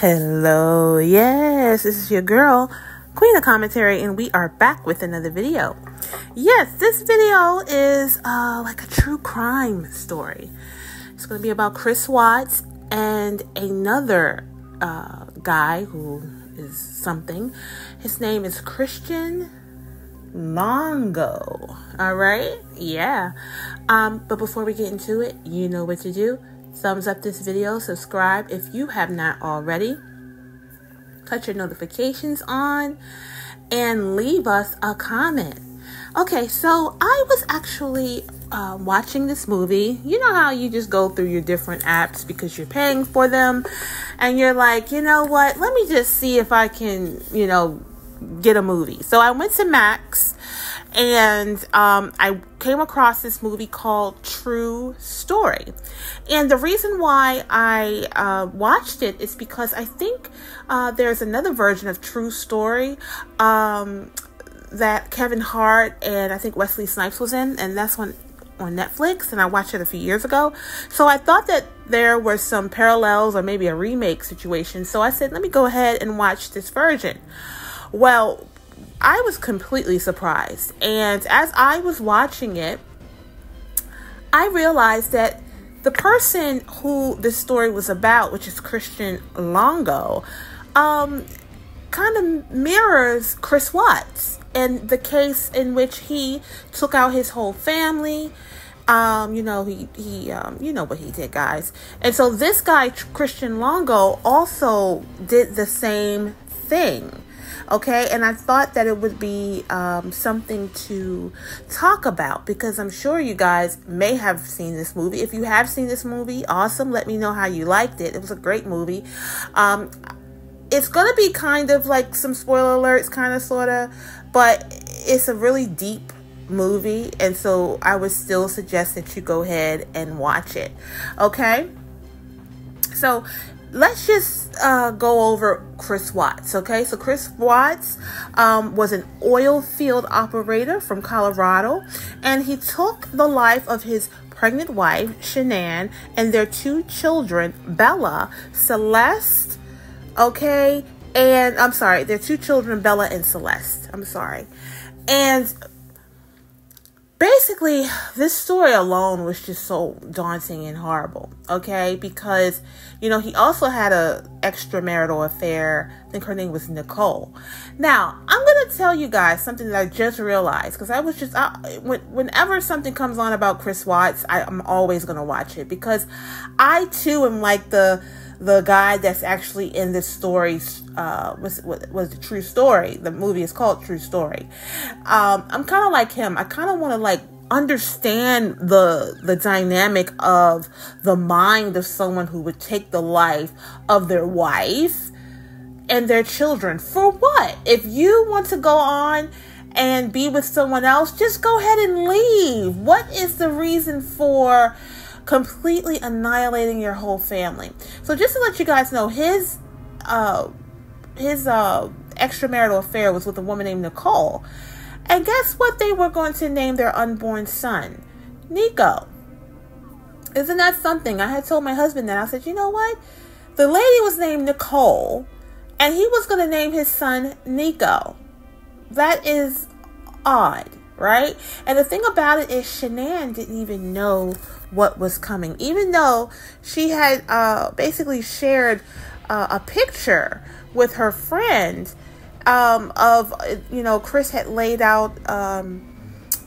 Hello, yes, this is your girl, Queen of Commentary, and we are back with another video. Yes, this video is like a true crime story. It's going to be about Chris Watts and another guy who is something. His name is Christan Longo. All right, yeah. But before we get into it, you know what to do. Thumbs up this video, subscribe if you have not already, touch your notifications on, and leave us a comment. Okay, so I was actually watching this movie. You know how you just go through your different apps because you're paying for them, and you're like, you know what, let me just see if I can, get a movie. So I went to Max, and I came across this movie called True Story. And the reason why I watched it is because I think there's another version of True Story that Kevin Hart and I think Wesley Snipes was in, and that's on Netflix, and I watched it a few years ago. So I thought that there were some parallels or maybe a remake situation. So I said, let me go ahead and watch this version. Well, I was completely surprised. And as I was watching it, I realized that the person who this story was about, which is Christan Longo, kind of mirrors Chris Watts and the case in which he took out his whole family. You know what he did, guys. And so this guy, Christan Longo, also did the same thing. Okay, and I thought that it would be something to talk about because I'm sure you guys may have seen this movie. If you have seen this movie, awesome. Let me know how you liked it. It was a great movie. It's going to be kind of like some spoiler alerts, kind of, sort of, but it's a really deep movie, and so I would still suggest that you go ahead and watch it. Okay, so let's just go over Chris Watts, okay? So Chris Watts was an oil field operator from Colorado, and he took the life of his pregnant wife, Shanann, and their two children, Bella, Celeste, okay? And I'm sorry, their two children, Bella and Celeste. I'm sorry. And basically, this story alone was just so daunting and horrible, okay? Because, he also had a extramarital affair. I think her name was Nicole. Now, I'm going to tell you guys something that I just realized, because I was just, whenever something comes on about Chris Watts, I'm always going to watch it, because I, too, am like the guy that's actually in this story, was the True Story. The movie is called True Story. I'm kind of like him. I kind of want to understand the dynamic of the mind of someone who would take the life of their wife and their children. For what? If you want to go on and be with someone else, just go ahead and leave. What is the reason for completely annihilating your whole family? So just to let you guys know, his extramarital affair was with a woman named Nicole. And guess what they were going to name their unborn son? Nico. Isn't that something? I had told my husband that. I said, you know what? The lady was named Nicole, and he was going to name his son Nico. That is odd, right? And the thing about it is Shanann didn't even know what was coming, even though she had basically shared a picture with her friend of Chris had laid out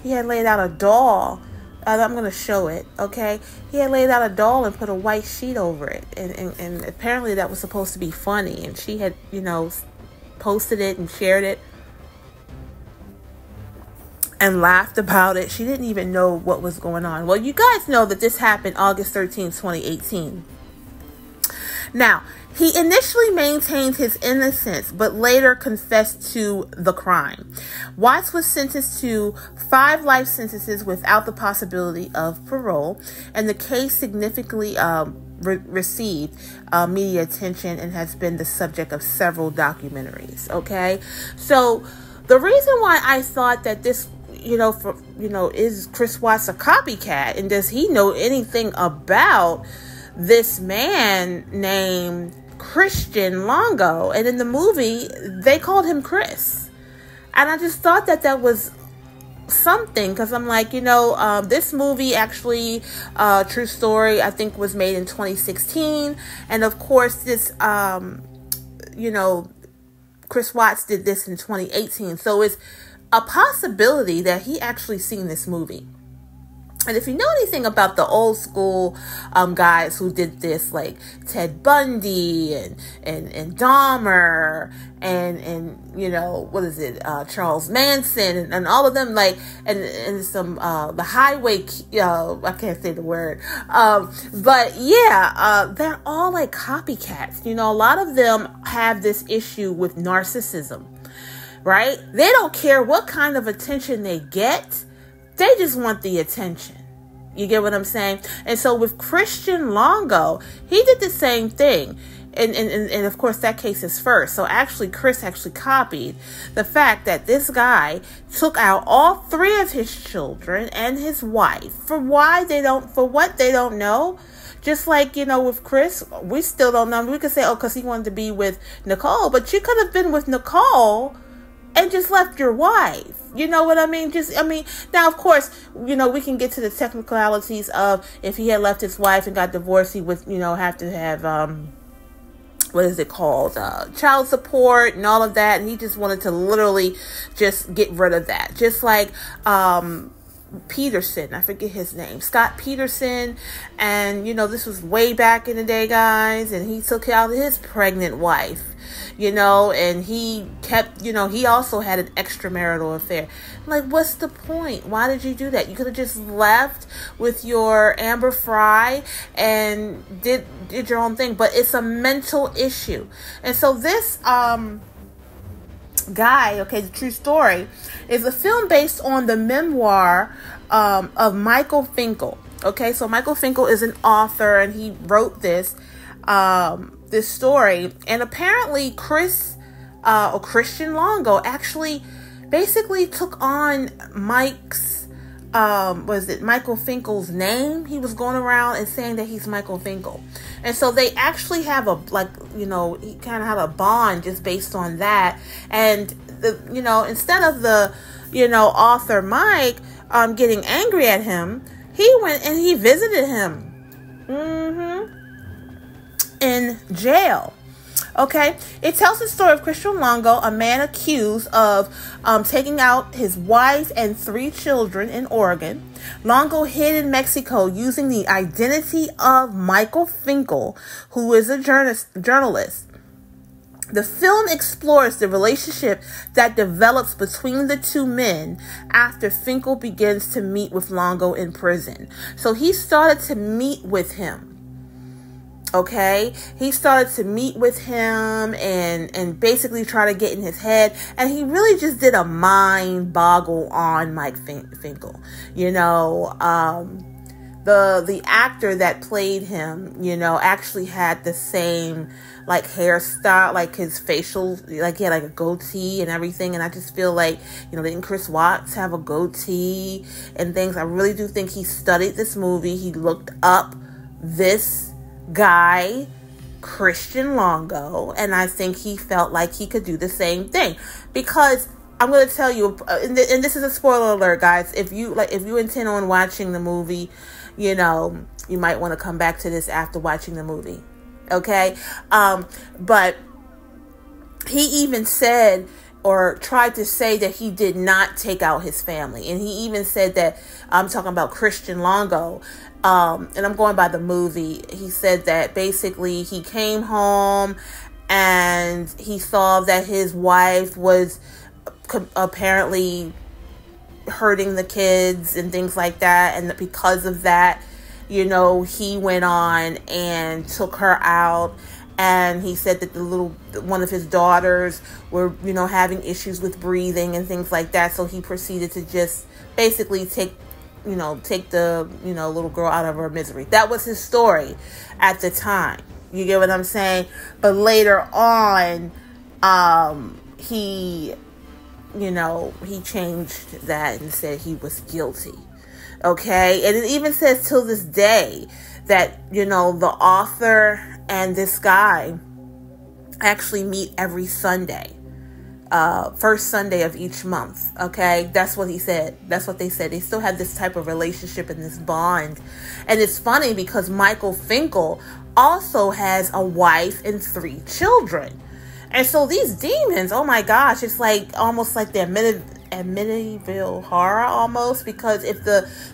he had laid out a doll. I'm going to show it, okay? He had laid out a doll and put a white sheet over it, and apparently that was supposed to be funny, and she had posted it and shared it and laughed about it. She didn't even know what was going on. Well, you guys know that this happened August 13th, 2018. Now, he initially maintained his innocence, but later confessed to the crime. Watts was sentenced to 5 life sentences without the possibility of parole, and the case significantly received media attention and has been the subject of several documentaries, okay? So the reason why I thought that this is Chris Watts a copycat, and does he know anything about this man named Christian Longo. And in the movie, they called him Chris. And I just thought that that was something, because I'm like, this movie actually, true story, I think was made in 2016. And of course, this, Chris Watts did this in 2018. So it's a possibility that he actually seen this movie. And if you know anything about the old school guys who did this, like Ted Bundy and Dahmer and what is it, Charles Manson and all of them, like and some the highway, I can't say the word, but yeah, they're all like copycats. A lot of them have this issue with narcissism, right? They don't care what kind of attention they get. They just want the attention. You get what I'm saying? And so with Christian Longo, he did the same thing. And of course, that case is first. So actually, Chris actually copied the fact that this guy took out all 3 of his children and his wife for what they don't know. Just like, with Chris, we still don't know. We could say, because he wanted to be with Nicole, but you could have been with Nicole and just left your wife. You know what I mean? Now, of course, we can get to the technicalities of if he had left his wife and got divorced, he would, have to have, what is it called? Child support and all of that. And he just wanted to literally just get rid of that. Just like, Peterson, I forget his name, Scott Peterson. And, this was way back in the day, guys. And he took out his pregnant wife. And he kept, he also had an extramarital affair. Like, what's the point? Why did you do that? You could have just left with your Amber Fry and did your own thing. But it's a mental issue. And so this guy, the true story, is a film based on the memoir of Michael Finkel. Okay, so Michael Finkel is an author, and he wrote this story. And apparently Christian Longo actually basically took on Michael Finkel's name. He was going around and saying that he's Michael Finkel. And so they actually have he kind of had a bond just based on that. And instead of the, author Mike, getting angry at him, he went and he visited him. In jail. Okay, it tells the story of Christian Longo, a man accused of taking out his wife and 3 children in Oregon. Longo hid in Mexico using the identity of Michael Finkel, who is a journalist. The film explores the relationship that develops between the 2 men after Finkel begins to meet with Longo in prison. So he started to meet with him. Okay, he started to meet with him and basically try to get in his head. And he really just did a mind boggle on Mike Finkel. The actor that played him, actually had the same like hairstyle, like his facial, like he had like a goatee and everything. And I just feel like, didn't Chris Watts have a goatee and things? I really do think he studied this movie. He looked up this guy, Christian Longo, and I think he felt like he could do the same thing. Because I'm going to tell you, and this is a spoiler alert, guys, if you intend on watching the movie, you might want to come back to this after watching the movie. Okay, but he even said or tried to say that he did not take out his family. And he even said that, I'm talking about Christian Longo, and I'm going by the movie. He said that basically he came home and he saw that his wife was apparently hurting the kids and things like that. And because of that, he went on and took her out. And he said that one of his daughters were, having issues with breathing and things like that. So he proceeded to just basically take the, little girl out of her misery. That was his story at the time. You get what I'm saying? But later on, he changed that and said he was guilty. Okay. And it even says till this day that, the author and this guy actually meet every Sunday. First Sunday of each month. Okay. That's what he said. That's what they said. They still have this type of relationship and this bond. And it's funny because Michael Finkel also has a wife and 3 children. And so these demons, oh my gosh, it's like almost like they're medieval horror almost, because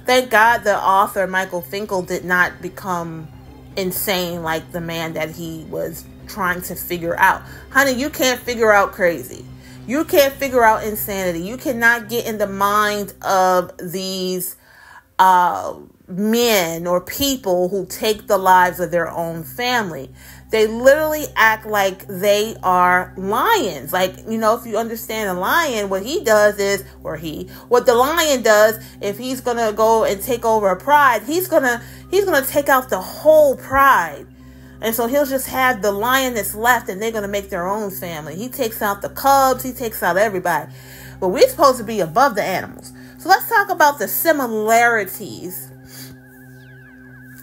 thank God the author Michael Finkel did not become insane like the man that he was trying to figure out. Honey, you can't figure out crazy. You can't figure out insanity. You cannot get in the mind of these men or people who take the lives of their own family. They literally act like they are lions. Like, if you understand a lion, what the lion does, if he's going to go and take over a pride, he's going to take out the whole pride. And so he'll just have the lion that's left and they're going to make their own family. He takes out the cubs. He takes out everybody. But we're supposed to be above the animals. So let's talk about the similarities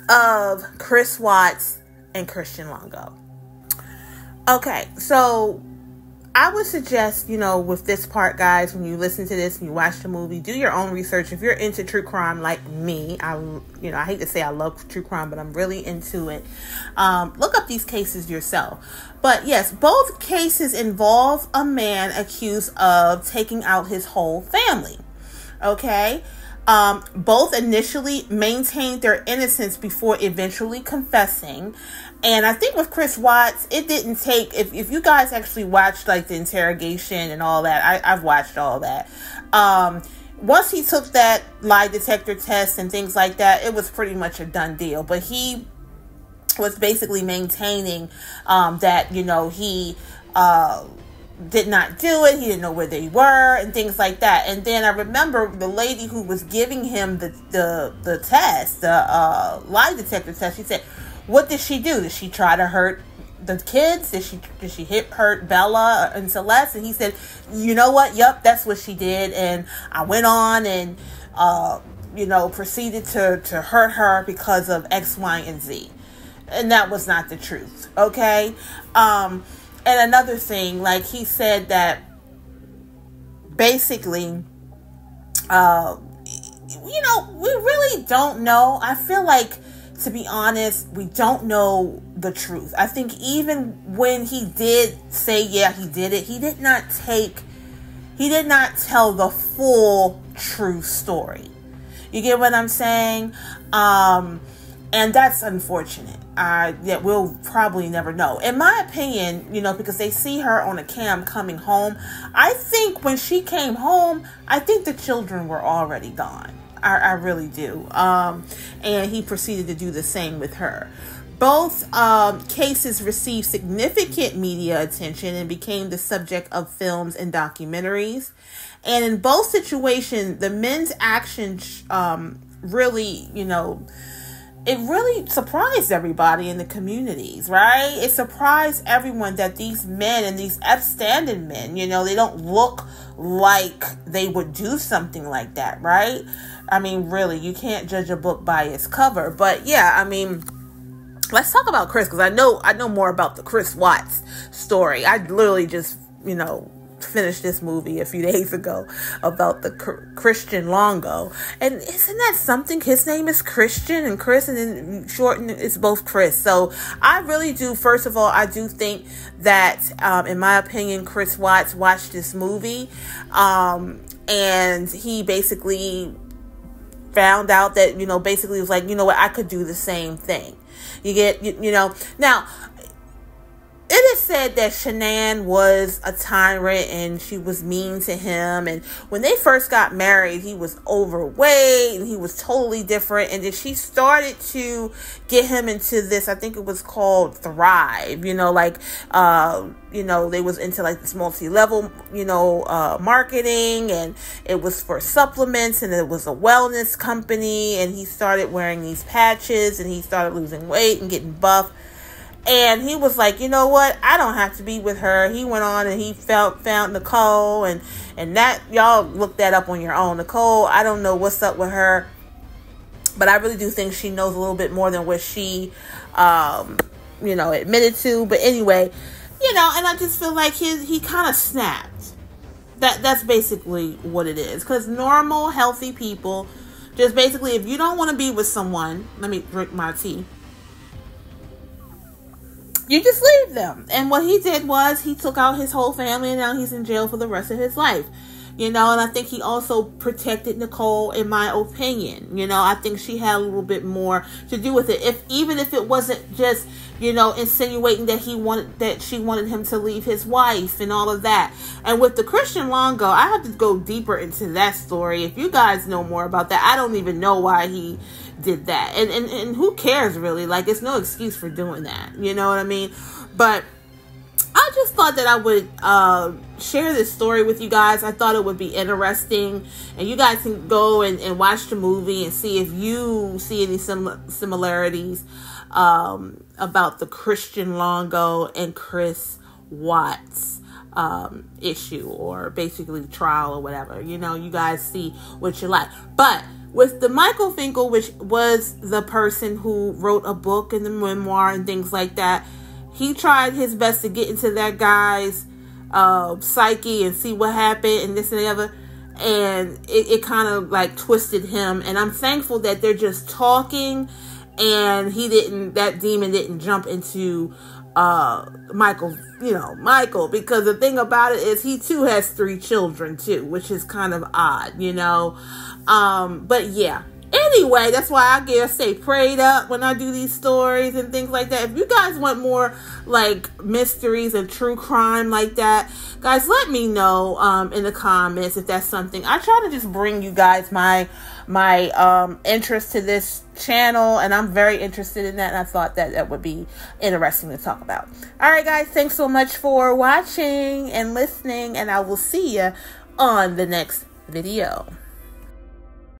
of Chris Watts and Christian Longo. Okay, so I would suggest, with this part, guys, when you listen to this and you watch the movie, do your own research. If you're into true crime like me, I hate to say I love true crime, but I'm really into it. Look up these cases yourself. But yes, both cases involve a man accused of taking out his whole family. Okay. Both initially maintained their innocence before eventually confessing. And I think with Chris Watts, it didn't take, if you guys actually watched like the interrogation and all that, I've watched all that. Once he took that lie detector test and things like that, it was pretty much a done deal. But he was basically maintaining that, he did not do it. He didn't know where they were and things like that. And then I remember the lady who was giving him the test, the lie detector test, she said, what did she do? Did she try to hurt the kids? Did she hurt Bella and Celeste? And he said, you know what? Yep, that's what she did. And I went on and, proceeded to hurt her because of X, Y, and Z. And that was not the truth. Okay. And another thing, like he said that basically, we really don't know. I feel like, to be honest, we don't know the truth. I think even when he did say, yeah, he did it, he did not tell the full true story. You get what I'm saying? And that's unfortunate. That we'll probably never know. In my opinion, because they see her on a cam coming home, I think when she came home, I think the children were already gone. I really do. And he proceeded to do the same with her. Both cases received significant media attention and became the subject of films and documentaries. And in both situations, the men's actions really, it really surprised everybody in the communities, right? It surprised everyone that these men and these upstanding men, they don't look like they would do something like that, right? I mean, really, you can't judge a book by its cover. But yeah, I mean, let's talk about Chris, because I know more about the Chris Watts story. I literally just, finished this movie a few days ago about the Christian Longo. And isn't that something? His name is Christian and Chris, and then shortened, it's both Chris. So I really do, first of all, I do think that, in my opinion, Chris Watts watched this movie, and he basically found out that, basically was like, what, I could do the same thing. You get, now, it is said that Shanann was a tyrant and she was mean to him. And when they first got married, he was overweight and he was totally different. And then she started to get him into this, I think it was called Thrive, they was into like this multi-level, marketing, and it was for supplements, and it was a wellness company. And he started wearing these patches and he started losing weight and getting buff. And he was like, you know what? I don't have to be with her. He went on and he found Nicole, and that, y'all look that up on your own. Nicole, I don't know what's up with her, but I really do think she knows a little bit more than what she, admitted to. But anyway, you know, and I just feel like he kind of snapped. That's basically what it is. Because normal, healthy people, just basically, if you don't want to be with someone, let me drink my tea, you just leave them. And what he did was he took out his whole family, and now he's in jail for the rest of his life. You know, and I think he also protected Nicole, in my opinion. You know, I think she had a little bit more to do with it. Even if it wasn't just, you know, insinuating that she wanted him to leave his wife and all of that. And with the Christan Longo, I have to go deeper into that story. If you guys know more about that, I don't even know why he did that. And who cares, really? Like, it's no excuse for doing that. You know what I mean? But I just thought that I would share this story with you guys. I thought it would be interesting. And you guys can go and watch the movie and see if you see any similarities about the Christan Longo and Chris Watts issue, or basically trial or whatever. You know, you guys see what you like. But with the Michael Finkel, which was the person who wrote a book and the memoir and things like that, he tried his best to get into that guy's psyche and see what happened and this and the other. And it kind of like twisted him. And I'm thankful that they're just talking, and that demon didn't jump into Michael, because the thing about it is he too has 3 children too, which is kind of odd, you know. But yeah. Anyway, that's why I stay prayed up when I do these stories and things like that. If you guys want more like mysteries and true crime like that, guys, let me know in the comments if that's something. I try to just bring you guys my interest to this channel, and I'm very interested in that, and I thought that would be interesting to talk about. All right, guys, thanks so much for watching and listening, and I will see you on the next video.